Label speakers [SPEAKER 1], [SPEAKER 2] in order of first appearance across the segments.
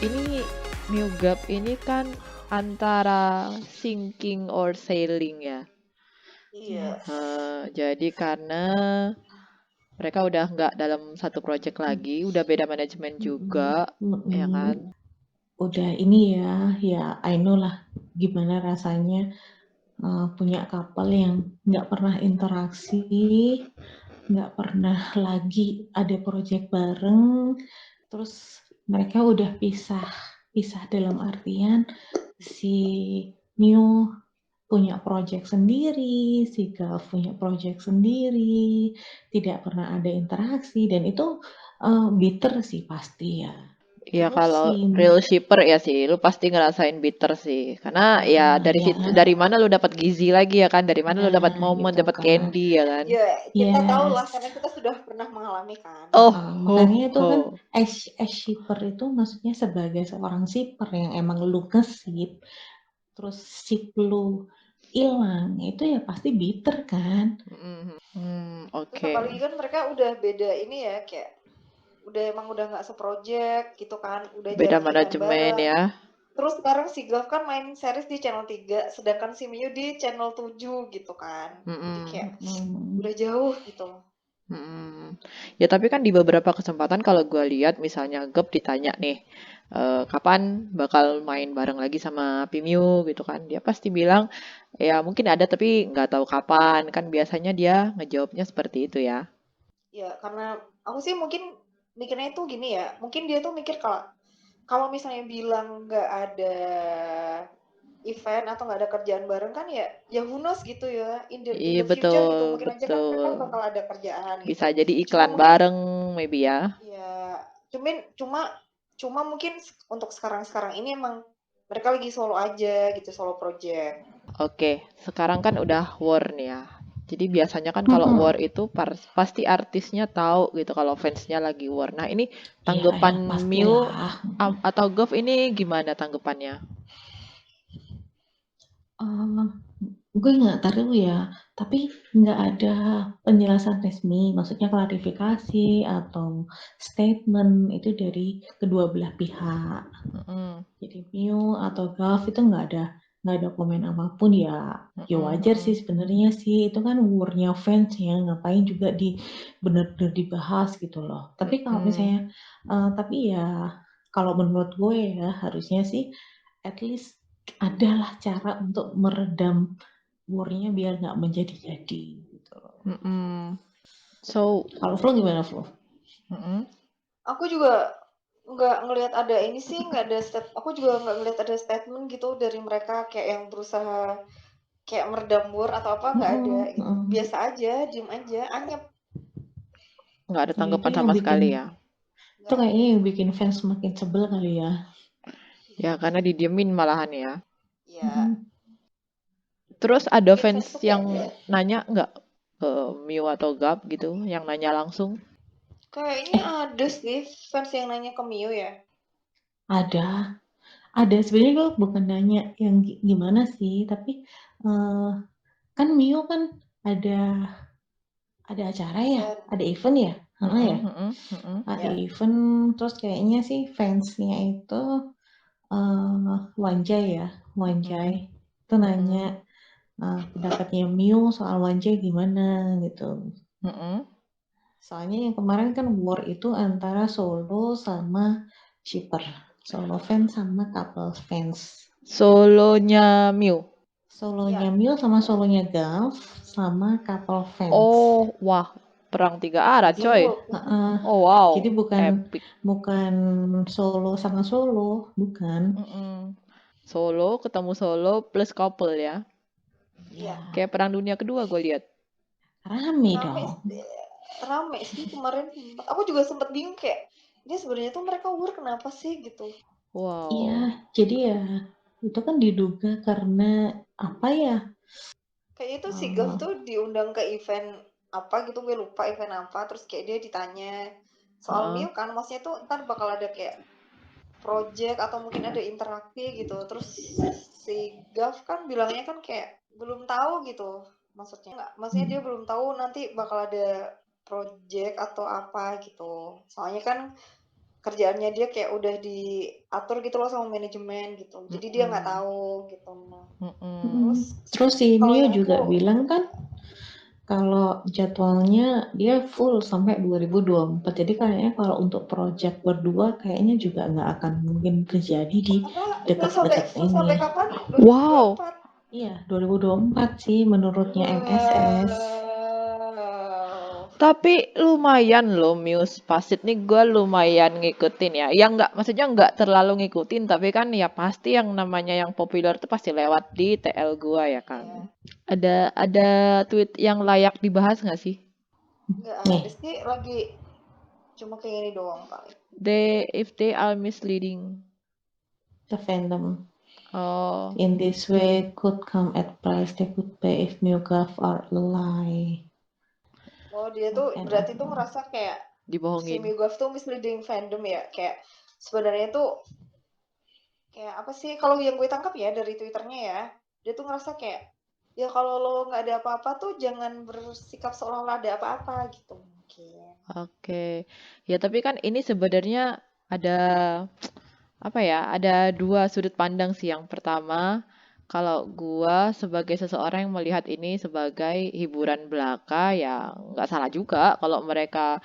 [SPEAKER 1] ini New Gap ini kan antara sinking or sailing ya.
[SPEAKER 2] Iya.
[SPEAKER 1] Jadi karena mereka udah nggak dalam satu project lagi, udah beda manajemen juga, ya kan?
[SPEAKER 2] Udah ini ya I know lah gimana rasanya punya couple yang nggak pernah interaksi, nggak pernah lagi ada project bareng, terus mereka udah pisah dalam artian si New punya project sendiri, si Gav punya project sendiri, tidak pernah ada interaksi dan itu bitter sih pasti ya.
[SPEAKER 1] Ya
[SPEAKER 2] Terus
[SPEAKER 1] kalau
[SPEAKER 2] si
[SPEAKER 1] real shipper ya sih, lu pasti ngerasain bitter sih. Karena ya dari
[SPEAKER 2] ya
[SPEAKER 1] situ, dari mana lu dapat gizi lagi ya kan? Dari mana lu dapat
[SPEAKER 2] nah
[SPEAKER 1] momen,
[SPEAKER 2] gitu
[SPEAKER 1] dapat
[SPEAKER 2] kan.
[SPEAKER 1] candy ya kan?
[SPEAKER 3] Ya, kita tahu lah
[SPEAKER 2] Yes.
[SPEAKER 3] karena kita sudah pernah mengalami kan.
[SPEAKER 1] Oh, ho,
[SPEAKER 2] Makanya itu kan
[SPEAKER 1] ho.
[SPEAKER 2] as shipper itu maksudnya sebagai seorang shipper yang emang lu nge-ship, terus ship lu hilang, itu ya pasti bitter kan.
[SPEAKER 3] Terus
[SPEAKER 1] Oke.
[SPEAKER 3] apalagi kan mereka udah beda ini ya, kayak udah nggak seproject gitu kan, udah
[SPEAKER 1] Beda
[SPEAKER 3] jarang event
[SPEAKER 1] manajemen
[SPEAKER 3] bareng.
[SPEAKER 1] ya.
[SPEAKER 3] Terus sekarang si Gav kan main series di channel 3, sedangkan si Miu di channel 7 gitu kan. Jadi kayak udah jauh gitu.
[SPEAKER 1] Ya tapi kan di beberapa kesempatan kalau gue lihat misalnya Gap ditanya nih, kapan bakal main bareng lagi sama Pimiu gitu kan, dia pasti bilang ya mungkin ada tapi nggak tahu kapan, kan biasanya dia ngejawabnya seperti itu ya.
[SPEAKER 3] Ya karena aku sih mungkin mikirnya itu gini ya, mungkin dia tuh mikir kalau kalau misalnya bilang nggak ada event atau nggak ada kerjaan bareng kan ya who knows gitu ya, in
[SPEAKER 1] Iya
[SPEAKER 3] the future gitu
[SPEAKER 1] betul
[SPEAKER 3] mungkin aja kan mereka
[SPEAKER 1] betul.
[SPEAKER 3] bakal ada kerjaan
[SPEAKER 1] Bisa
[SPEAKER 3] gitu.
[SPEAKER 1] jadi
[SPEAKER 3] Cuma
[SPEAKER 1] iklan
[SPEAKER 3] mungkin
[SPEAKER 1] bareng maybe ya.
[SPEAKER 3] ya cuma cuma mungkin untuk sekarang ini emang mereka lagi solo aja gitu, solo project.
[SPEAKER 1] Oke, sekarang kan udah war nih ya. Jadi biasanya kan kalau war itu pasti artisnya tahu gitu kalau fansnya lagi war. Nah ini
[SPEAKER 2] Iya ya
[SPEAKER 1] tanggapan Miu
[SPEAKER 2] pastilah.
[SPEAKER 1] atau Gov ini gimana tanggapannya?
[SPEAKER 2] Gue nggak tahu ya, tapi nggak ada penjelasan resmi, maksudnya klarifikasi atau statement itu dari kedua belah pihak. Jadi Mio atau Gav itu nggak ada komen apapun ya. Ya wajar sih sebenarnya sih, itu kan war-nya fans ya, ngapain juga bener-bener dibahas gitu loh. Tapi kalau misalnya, tapi ya kalau menurut gue ya harusnya sih at least adalah cara untuk meredam war-nya biar nggak menjadi-jadi gitu loh.
[SPEAKER 1] So,
[SPEAKER 2] Kalau Flo gimana Flo?
[SPEAKER 3] Aku juga nggak ngelihat ada ini sih, aku juga nggak ngelihat ada statement gitu dari mereka kayak yang berusaha kayak meredam war atau apa, nggak ada gitu. Biasa aja, diem aja, anyep.
[SPEAKER 1] nggak ada
[SPEAKER 2] Ya,
[SPEAKER 1] tanggapan sama sekali ya.
[SPEAKER 2] itu kayaknya yang bikin fans makin sebel kali ya.
[SPEAKER 1] Ya karena didiemin malahan ya.
[SPEAKER 3] Ya,
[SPEAKER 1] Terus ada
[SPEAKER 3] bikin
[SPEAKER 1] fans
[SPEAKER 3] fans tuh
[SPEAKER 1] yang
[SPEAKER 3] kayak
[SPEAKER 1] nanya nggak ke Miu atau Gap gitu, yang nanya langsung?
[SPEAKER 3] kayaknya ada sih fans yang nanya ke Mio ya.
[SPEAKER 2] Ada sebenarnya gue bukan nanya yang gimana sih, tapi kan Mio kan ada acara ya, ada event ya, ya. Ada
[SPEAKER 3] Ya.
[SPEAKER 2] event terus kayaknya sih fansnya itu Wanjai itu nanya pendapatnya Miu soal Wanjai gimana gitu. Soalnya yang kemarin kan war itu antara solo sama shipper, solo fans sama couple fans.
[SPEAKER 1] Solonya Miu.
[SPEAKER 2] Solonya
[SPEAKER 3] Ya.
[SPEAKER 2] Miu sama solonya Gav sama couple fans.
[SPEAKER 1] Oh, wah, perang tiga arah,
[SPEAKER 2] Jadi,
[SPEAKER 1] coy. Oh, wow,
[SPEAKER 2] jadi
[SPEAKER 1] epic.
[SPEAKER 2] bukan solo sama solo, bukan.
[SPEAKER 1] Solo ketemu solo plus couple ya.
[SPEAKER 3] Ya.
[SPEAKER 1] Kayak perang dunia kedua gue lihat.
[SPEAKER 2] Rame dong.
[SPEAKER 3] Rame sih kemarin. Aku juga sempat bingung kayak dia sebenarnya tuh mereka war kenapa sih gitu.
[SPEAKER 1] Wow.
[SPEAKER 2] Iya, jadi ya itu kan diduga karena apa ya?
[SPEAKER 3] Kayak itu si Gav tuh diundang ke event apa gitu, gue lupa event apa, terus kayak dia ditanya soal Mio kan, maksudnya tuh ntar bakal ada kayak project atau mungkin ada interaksi gitu, terus si Gav kan bilangnya kan kayak belum tahu gitu, maksudnya dia belum tahu nanti bakal ada project atau apa gitu, soalnya kan kerjaannya dia kayak udah diatur gitu loh sama manajemen gitu. Jadi dia nggak tahu gitu.
[SPEAKER 2] Terus si
[SPEAKER 3] kalau
[SPEAKER 2] Mio
[SPEAKER 3] yang
[SPEAKER 2] juga
[SPEAKER 3] aku
[SPEAKER 2] bilang kan kalau jadwalnya dia full sampai 2024. Jadi kayaknya kalau untuk project berdua kayaknya juga nggak akan mungkin terjadi di
[SPEAKER 3] apa
[SPEAKER 2] dekat-dekat
[SPEAKER 3] full sampai
[SPEAKER 2] ini.
[SPEAKER 3] kapan?
[SPEAKER 1] Wow.
[SPEAKER 3] 2024.
[SPEAKER 2] Iya, 2024 sih menurutnya MSS.
[SPEAKER 3] Wow.
[SPEAKER 1] Tapi lumayan loh Muse Pasit nih gue lumayan ngikutin ya. Yang nggak, maksudnya nggak terlalu ngikutin, tapi kan ya pasti yang namanya yang populer tuh pasti lewat di TL gue ya kan.
[SPEAKER 3] Iya.
[SPEAKER 1] Ada tweet yang layak dibahas nggak sih?
[SPEAKER 3] Nggak
[SPEAKER 2] Nih,
[SPEAKER 3] ada sih, lagi cuma kayak gini doang paling.
[SPEAKER 1] If they are misleading.
[SPEAKER 2] the fandom
[SPEAKER 1] Oh,
[SPEAKER 2] in this way could come at price they could pay if MuGov are a lie.
[SPEAKER 3] Oh, dia tuh
[SPEAKER 2] And
[SPEAKER 3] berarti tuh ngerasa kayak si
[SPEAKER 1] dibohongin.
[SPEAKER 3] MuGov tuh misleading fandom ya. Kayak sebenarnya tuh kayak apa sih, kalau yang gue tangkap ya dari Twitternya ya, dia tuh ngerasa kayak ya kalau lo nggak ada apa-apa tuh jangan bersikap seolah-olah ada apa-apa gitu mungkin.
[SPEAKER 1] Oke. Ya, tapi kan ini sebenarnya ada apa ya? Ada dua sudut pandang sih. Yang pertama, kalau gua sebagai seseorang yang melihat ini sebagai hiburan belaka, ya nggak salah juga kalau mereka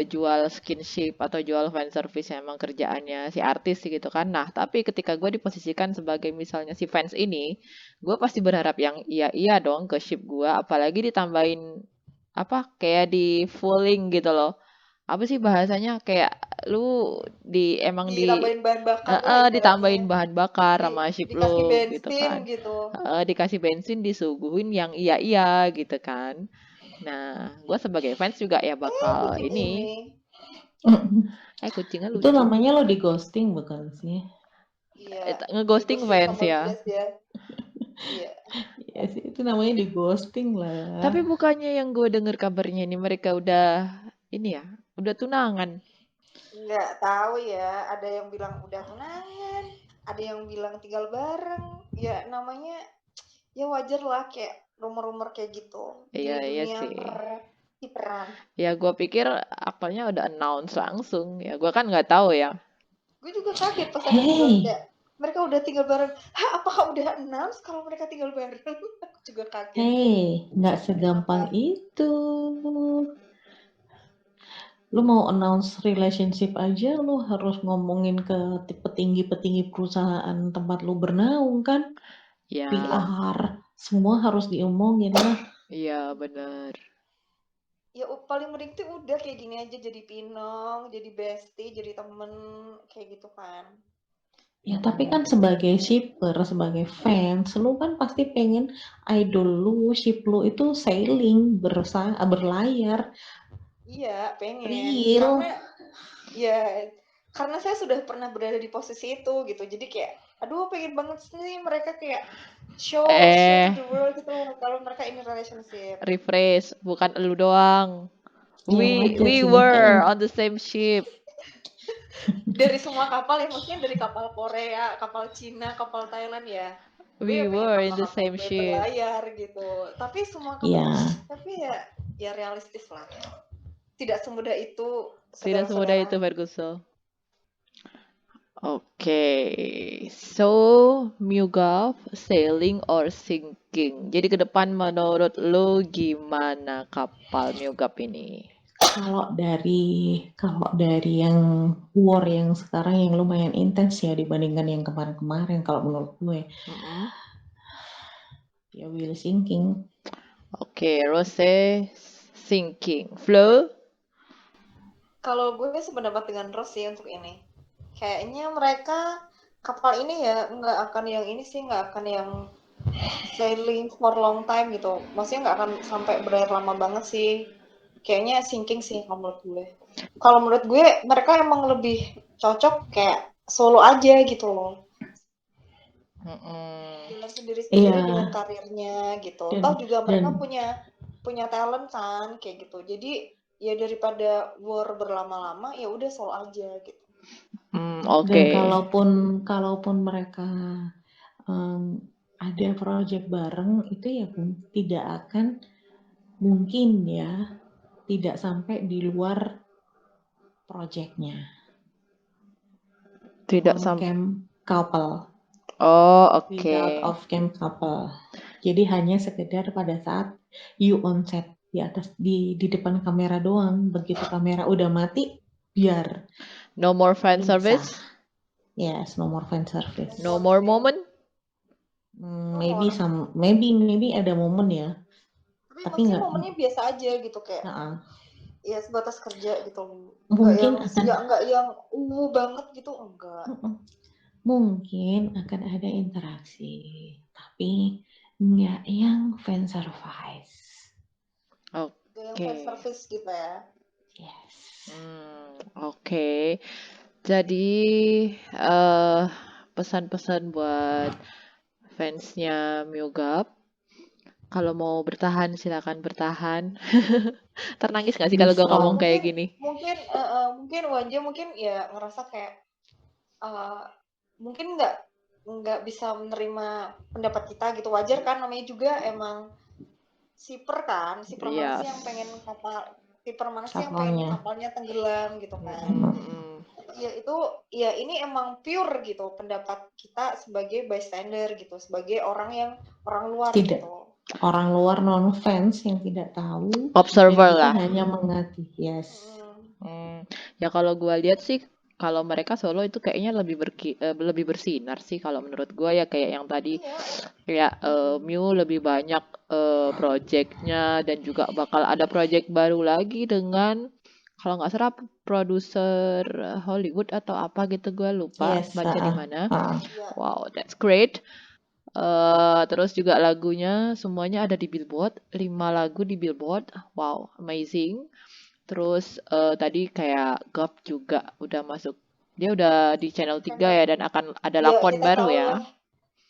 [SPEAKER 1] jual skinship atau jual fan service yang emang kerjaannya si artis sih gitu kan. Nah, tapi ketika gue diposisikan sebagai misalnya si fans ini, gue pasti berharap yang iya-iya dong ke ship gue, apalagi ditambahin apa kayak di fulling gitu loh. Apa sih bahasanya kayak lu emang
[SPEAKER 3] Ditambahin bahan bakar lah
[SPEAKER 1] ditambahin
[SPEAKER 3] ibaratnya,
[SPEAKER 1] bahan bakar sama ship
[SPEAKER 3] dikasih
[SPEAKER 1] lu gitu
[SPEAKER 3] bensin
[SPEAKER 1] kan.
[SPEAKER 3] gitu.
[SPEAKER 1] Dikasih bensin disuguhin yang iya-iya gitu kan. Nah, gue sebagai fans juga ya bakal
[SPEAKER 3] Kucing
[SPEAKER 1] ini.
[SPEAKER 3] ini
[SPEAKER 1] Kucingnya
[SPEAKER 2] itu
[SPEAKER 1] lucu.
[SPEAKER 2] namanya lo di ghosting bukan sih?
[SPEAKER 3] iya
[SPEAKER 1] Ngeghosting
[SPEAKER 3] digosip
[SPEAKER 1] fans
[SPEAKER 3] sama
[SPEAKER 1] ya.
[SPEAKER 3] bias ya. Iya.
[SPEAKER 2] Ya sih, itu namanya di ghosting lah.
[SPEAKER 1] Tapi bukannya yang gue denger kabarnya ini mereka udah ini ya, udah tunangan.
[SPEAKER 3] Nggak tahu ya, ada yang bilang udah tunangan, ada yang bilang tinggal bareng. Ya namanya ya wajar lah kayak rumor-rumor kayak gitu di
[SPEAKER 1] Iya, iya
[SPEAKER 3] dunia
[SPEAKER 1] sih.
[SPEAKER 3] hiperan.
[SPEAKER 1] Ya gue pikir aktornya udah announce langsung. Ya gue kan nggak tahu ya.
[SPEAKER 3] Gue juga kaget pas ada bilang
[SPEAKER 2] Hey,
[SPEAKER 3] kayak mereka udah tinggal bareng. Hah, apakah udah announce kalau mereka tinggal bareng? Aku juga kaget.
[SPEAKER 2] nggak segampang
[SPEAKER 3] Kenapa?
[SPEAKER 2] itu. Lu mau announce relationship aja, lu harus ngomongin ke petinggi-petinggi perusahaan tempat lu bernaung kan?
[SPEAKER 1] Ya,
[SPEAKER 2] PR, semua harus diomongin lah.
[SPEAKER 1] iya bener.
[SPEAKER 3] Ya paling mending tuh udah kayak gini aja, jadi pinong, jadi bestie, jadi temen kayak gitu kan.
[SPEAKER 2] Ya tapi kan sebagai shipper, sebagai fans, lu kan pasti pengen idol lu, ship lu itu sailing, berlayar,
[SPEAKER 3] Iya, pengen.
[SPEAKER 2] real.
[SPEAKER 3] Ya karena saya sudah pernah berada di posisi itu gitu. Jadi kayak aduh pengen banget sih mereka kayak show to
[SPEAKER 1] Eh,
[SPEAKER 3] the world gitu kalau mereka in a relationship.
[SPEAKER 1] Refresh, bukan elu doang.
[SPEAKER 2] Ya
[SPEAKER 1] We
[SPEAKER 2] wajar
[SPEAKER 1] we
[SPEAKER 2] sih,
[SPEAKER 1] were
[SPEAKER 2] makanya.
[SPEAKER 1] on the same ship.
[SPEAKER 3] Dari semua kapal ya, maksudnya dari kapal Korea, kapal Cina, kapal Thailand ya. Gue
[SPEAKER 1] We
[SPEAKER 3] ya pengen
[SPEAKER 1] were in
[SPEAKER 3] sama
[SPEAKER 1] the
[SPEAKER 3] kapal
[SPEAKER 1] same
[SPEAKER 3] gue
[SPEAKER 1] ship.
[SPEAKER 3] berlayar gitu. Tapi semua kapal,
[SPEAKER 2] Ya,
[SPEAKER 3] tapi ya realistis lah. Tidak semudah itu,
[SPEAKER 1] Tidak semudah
[SPEAKER 3] saudara-saudara.
[SPEAKER 1] itu, Ferguson. Oke, so Mugaf sailing or sinking. Jadi ke depan menurut lo gimana kapal Mugaf ini?
[SPEAKER 2] kalau dari yang war yang sekarang yang lumayan intens ya dibandingkan yang kemarin-kemarin, kalau menurut gue, ya will sinking.
[SPEAKER 1] Oke, Rose sinking. Flo?
[SPEAKER 3] Kalau gue sependapat dengan Rose sih untuk ini. Kayaknya mereka kapal ini ya nggak akan yang ini sih, nggak akan yang sailing for long time gitu. Maksudnya nggak akan sampai berlayar lama banget sih. Kayaknya sinking sih kalau menurut gue. Kalau menurut gue mereka emang lebih cocok kayak solo aja gitu loh. Jalan sendiri-sendiri
[SPEAKER 2] Iya,
[SPEAKER 3] dengan karirnya gitu.
[SPEAKER 2] dan
[SPEAKER 3] Toh juga mereka
[SPEAKER 2] dan
[SPEAKER 3] punya talent kan kayak gitu. Jadi ya daripada war berlama-lama ya udah solo aja gitu.
[SPEAKER 2] dan
[SPEAKER 1] Oke.
[SPEAKER 2] kalaupun mereka ada project bareng itu ya tidak akan mungkin ya tidak sampai di luar projectnya.
[SPEAKER 1] Tidak
[SPEAKER 2] on cam couple,
[SPEAKER 1] Oh,
[SPEAKER 2] without
[SPEAKER 1] oke.
[SPEAKER 2] off cam couple. Jadi hanya sekedar pada saat you on set di atas di depan kamera doang. Begitu kamera udah mati, biar
[SPEAKER 1] No more fan
[SPEAKER 2] lu bisa.
[SPEAKER 1] service?
[SPEAKER 2] Yes, no more fan service.
[SPEAKER 1] No more
[SPEAKER 3] sih.
[SPEAKER 1] moment?
[SPEAKER 3] No
[SPEAKER 2] Maybe
[SPEAKER 3] more.
[SPEAKER 2] maybe ada momen ya,
[SPEAKER 3] Tapi
[SPEAKER 2] tapi
[SPEAKER 3] maksudnya
[SPEAKER 2] nggak.
[SPEAKER 3] momennya biasa aja gitu kayak ya sebatas kerja gitu.
[SPEAKER 2] Mungkin
[SPEAKER 3] Enggak yang banget gitu, enggak.
[SPEAKER 2] mungkin akan ada interaksi, tapi nggak yang fan service.
[SPEAKER 3] Enggak yang fan service gitu ya.
[SPEAKER 2] Yes.
[SPEAKER 1] Oke. Jadi pesan-pesan buat fansnya Myugap, kalau mau bertahan silakan bertahan. Ternangis gak sih
[SPEAKER 2] Be
[SPEAKER 1] kalau gue ngomong
[SPEAKER 2] strong.
[SPEAKER 1] kayak gini?
[SPEAKER 3] Mungkin Wanja mungkin ya ngerasa kayak mungkin nggak bisa menerima pendapat kita gitu, wajar kan, namanya juga emang siper mana sih yang pengen kapalnya tenggelam gitu kan. Ya itu ya ini emang pure gitu pendapat kita sebagai bystander gitu, sebagai orang luar
[SPEAKER 2] Tidak.
[SPEAKER 3] gitu.
[SPEAKER 2] Orang luar non fans yang tidak tahu,
[SPEAKER 1] Observer
[SPEAKER 2] dan kita
[SPEAKER 1] lah.
[SPEAKER 2] hanya mengerti. Yes.
[SPEAKER 1] Ya kalau gue lihat sih, kalau mereka solo itu kayaknya lebih bersinar sih kalau menurut gue ya, kayak yang tadi kayak Mew lebih banyak projectnya, dan juga bakal ada project baru lagi dengan kalau nggak salah produser Hollywood atau apa gitu, gue lupa baca di mana. Wow, that's great. Terus juga lagunya semuanya ada di Billboard, 5 lagu di Billboard. Wow, amazing. Terus tadi kayak Gap juga udah masuk. Dia udah di Channel 3 ya, dan akan ada lakon baru ya.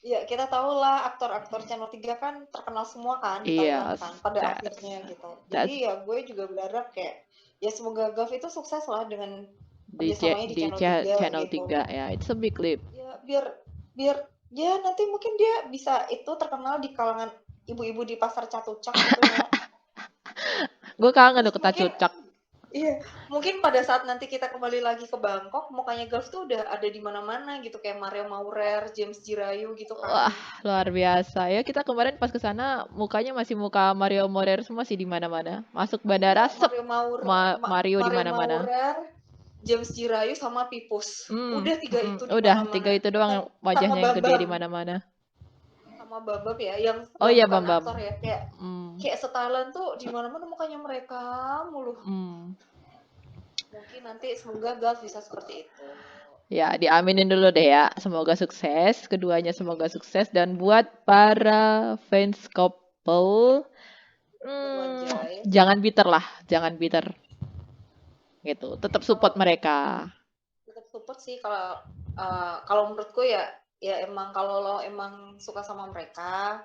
[SPEAKER 3] Ya, kita tahu lah aktor-aktor Channel 3 kan terkenal semua kan di Thailand kan pada akhirnya gitu. Jadi ya gue juga berharap kayak ya semoga Gav itu sukses lah dengan kerjasamanya di Channel 3 gitu.
[SPEAKER 1] Ya, it's a big leap.
[SPEAKER 3] Ya biar ya nanti mungkin dia bisa itu terkenal di kalangan ibu-ibu di pasar Catucak gitu ya.
[SPEAKER 1] Gue kangen loh ke Catucak.
[SPEAKER 3] Iya, mungkin pada saat nanti kita kembali lagi ke Bangkok, mukanya Gav tuh udah ada di mana-mana gitu, kayak Mario Maurer, James Jirayu gitu kan.
[SPEAKER 1] Wah, luar biasa ya. Kita kemarin pas ke sana mukanya masih muka Mario Maurer semua sih di mana-mana. Masuk bandara, Mario di mana-mana.
[SPEAKER 3] James Jirayu sama Pipus. Udah tiga itu di
[SPEAKER 1] mana-mana. Tiga itu doang wajahnya yang gede di mana-mana.
[SPEAKER 3] Sama Bambam ya, yang
[SPEAKER 1] bukan
[SPEAKER 3] aktor ya, kayak se-Thailand tuh di mana-mana mukanya mereka mulu. Mungkin nanti semoga Gav bisa seperti itu.
[SPEAKER 1] Ya, diaminin dulu deh ya. Semoga sukses. Keduanya semoga sukses. Dan buat para fans couple, jangan bitter lah. Jangan bitter. Gitu. Tetap support mereka.
[SPEAKER 3] Tetap support sih kalau menurutku ya emang kalau lo emang suka sama mereka,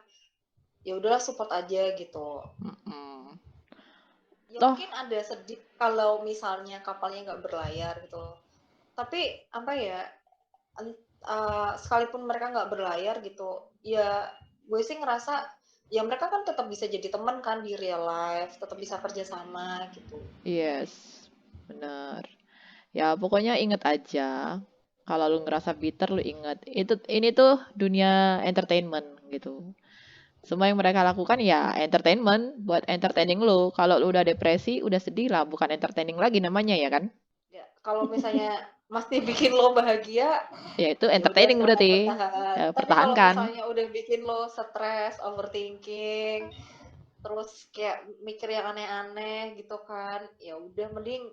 [SPEAKER 3] ya udahlah support aja gitu. Ya mungkin ada sedih kalau misalnya kapalnya nggak berlayar gitu. Tapi apa ya, sekalipun mereka nggak berlayar gitu, ya gue sih ngerasa ya mereka kan tetap bisa jadi teman kan di real life, tetap bisa kerja sama gitu.
[SPEAKER 1] Yes, benar. Ya pokoknya inget aja, kalau lu ngerasa bitter, lu inget ini tuh dunia entertainment gitu. Semua yang mereka lakukan ya entertainment, buat entertaining lu. Kalau lu udah depresi, udah sedih lah, bukan entertaining lagi namanya ya kan?
[SPEAKER 3] Ya, kalau misalnya masih bikin lo bahagia,
[SPEAKER 1] ya itu entertaining berarti.
[SPEAKER 3] Ya, tapi kalau misalnya udah bikin lo stres, overthinking, terus kayak mikir yang aneh-aneh gitu kan, ya udah mending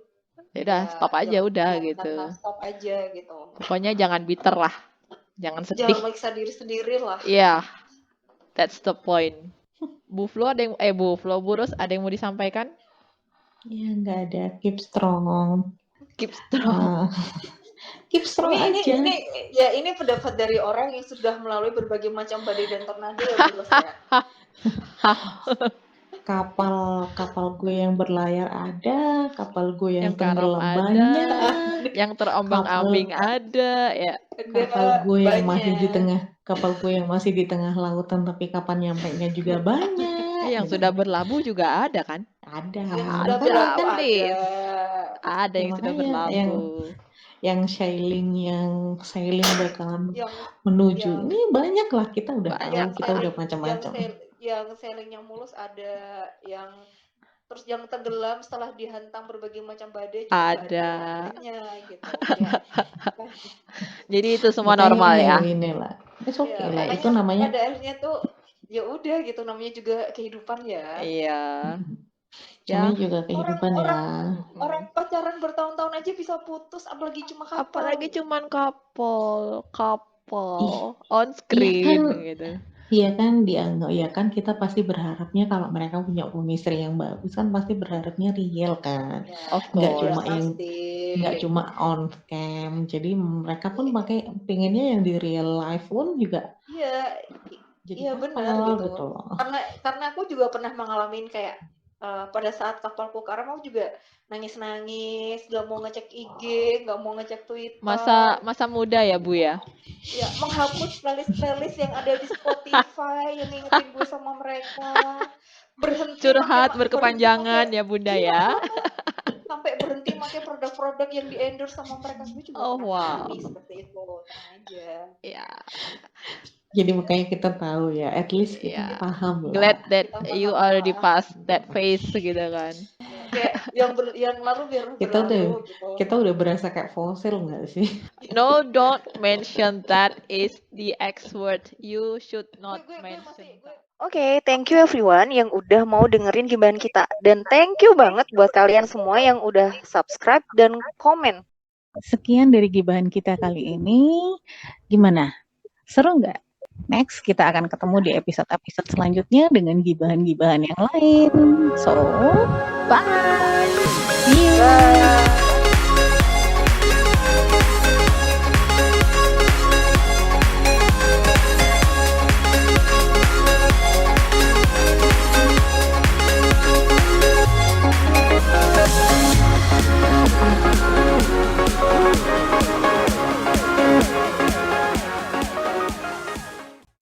[SPEAKER 1] stop aja udah gitu.
[SPEAKER 3] Stop aja gitu.
[SPEAKER 1] Pokoknya jangan bitter lah. Jangan sedih.
[SPEAKER 3] Jangan menyiksa diri sendiri lah.
[SPEAKER 1] Iya. That's the point. Bu Flo Bu Ros ada yang mau disampaikan?
[SPEAKER 2] Ya nggak ada. Keep strong.
[SPEAKER 1] Keep strong.
[SPEAKER 2] Keep strong aja.
[SPEAKER 3] Ini pendapat dari orang yang sudah melalui berbagai macam badai dan tornado ya Bu Ros ya.
[SPEAKER 2] Kapal gue yang berlayar ada, kapal gue yang tenggelam banyak,
[SPEAKER 1] yang terombang-ambing ada, ya.
[SPEAKER 2] Kapal gue yang masih di tengah lautan tapi kapan nyampainya juga banyak.
[SPEAKER 1] Yang sudah berlabuh juga ada kan?
[SPEAKER 2] Ada.
[SPEAKER 3] Please.
[SPEAKER 1] Ada
[SPEAKER 2] Ya
[SPEAKER 1] yang sudah
[SPEAKER 2] makanya
[SPEAKER 1] berlabuh.
[SPEAKER 2] yang sailing bakalan
[SPEAKER 3] Yang
[SPEAKER 2] menuju.
[SPEAKER 3] yang
[SPEAKER 2] Ini banyak lah, kita udah
[SPEAKER 1] Banyak.
[SPEAKER 2] tahu,
[SPEAKER 3] yang
[SPEAKER 2] kita udah
[SPEAKER 3] sailing
[SPEAKER 2] macam-macam.
[SPEAKER 3] yang sailingnya mulus ada, yang terus yang tenggelam setelah dihantam berbagai macam badai juga
[SPEAKER 1] Ada.
[SPEAKER 3] banyak gitu ya.
[SPEAKER 1] Jadi itu semua
[SPEAKER 2] Makanya
[SPEAKER 1] normal ya.
[SPEAKER 2] inilah. It's okay
[SPEAKER 3] Ya,
[SPEAKER 2] lah, itu
[SPEAKER 3] makanya
[SPEAKER 2] namanya
[SPEAKER 3] pada akhirnya tuh ya udah gitu, namanya juga kehidupan ya.
[SPEAKER 1] Iya.
[SPEAKER 2] namanya
[SPEAKER 1] Ya,
[SPEAKER 2] juga kehidupan ya.
[SPEAKER 3] Orang pacaran bertahun-tahun aja bisa putus, apalagi cuma couple.
[SPEAKER 1] apalagi cuman couple
[SPEAKER 2] Ih,
[SPEAKER 1] on
[SPEAKER 2] Iya
[SPEAKER 1] screen
[SPEAKER 2] kan,
[SPEAKER 1] gitu.
[SPEAKER 2] iya kan dianggap, ya kan kita pasti berharapnya kalau mereka punya chemistry yang bagus kan pasti berharapnya real kan.
[SPEAKER 3] Ya,
[SPEAKER 1] Of
[SPEAKER 2] Nggak
[SPEAKER 1] course.
[SPEAKER 2] cuma yang
[SPEAKER 3] pasti.
[SPEAKER 2] nggak cuma on cam. Jadi mereka pun pakai pengennya yang di real life pun juga
[SPEAKER 3] Iya,
[SPEAKER 2] jadi
[SPEAKER 3] iya benar
[SPEAKER 2] couple
[SPEAKER 3] gitu.
[SPEAKER 2] gitu loh.
[SPEAKER 3] Karena aku juga pernah mengalami kayak pada saat kapalku karam aku juga nangis-nangis, gak mau ngecek IG, gak mau ngecek Twitter.
[SPEAKER 1] Masa muda ya, Bu ya?
[SPEAKER 3] Ya, menghapus playlist yang ada di Spotify yang ngingetin gue sama mereka.
[SPEAKER 1] Curhat berkepanjangan ya, Bunda ya.
[SPEAKER 3] Sampai berhenti pakai produk-produk yang di-endorse sama mereka. Gue juga
[SPEAKER 1] Oh,
[SPEAKER 3] pernah
[SPEAKER 1] wow.
[SPEAKER 3] mengalami seperti itu, tenang aja.
[SPEAKER 1] Ya,
[SPEAKER 2] Jadi makanya kita tahu ya, at least kita
[SPEAKER 1] ya.
[SPEAKER 2] paham
[SPEAKER 1] Glad
[SPEAKER 2] lah.
[SPEAKER 1] that
[SPEAKER 3] Kita paham
[SPEAKER 1] you already
[SPEAKER 3] lah.
[SPEAKER 1] passed that phase gitu kan.
[SPEAKER 3] Kayak yang lalu biar berlalu gitu.
[SPEAKER 2] Kita udah berasa kayak fosil nggak sih?
[SPEAKER 1] No, don't mention that is the X word. You should not
[SPEAKER 3] Gue
[SPEAKER 1] mention that.
[SPEAKER 3] Oke, thank you everyone yang udah mau dengerin gibahan kita. Dan thank you banget buat kalian semua yang udah subscribe dan komen.
[SPEAKER 4] Sekian dari gibahan kita kali ini. Gimana? Seru nggak? Next, kita akan ketemu di episode-episode selanjutnya dengan gibahan-gibahan yang lain. So, bye! See you!
[SPEAKER 3] Bye!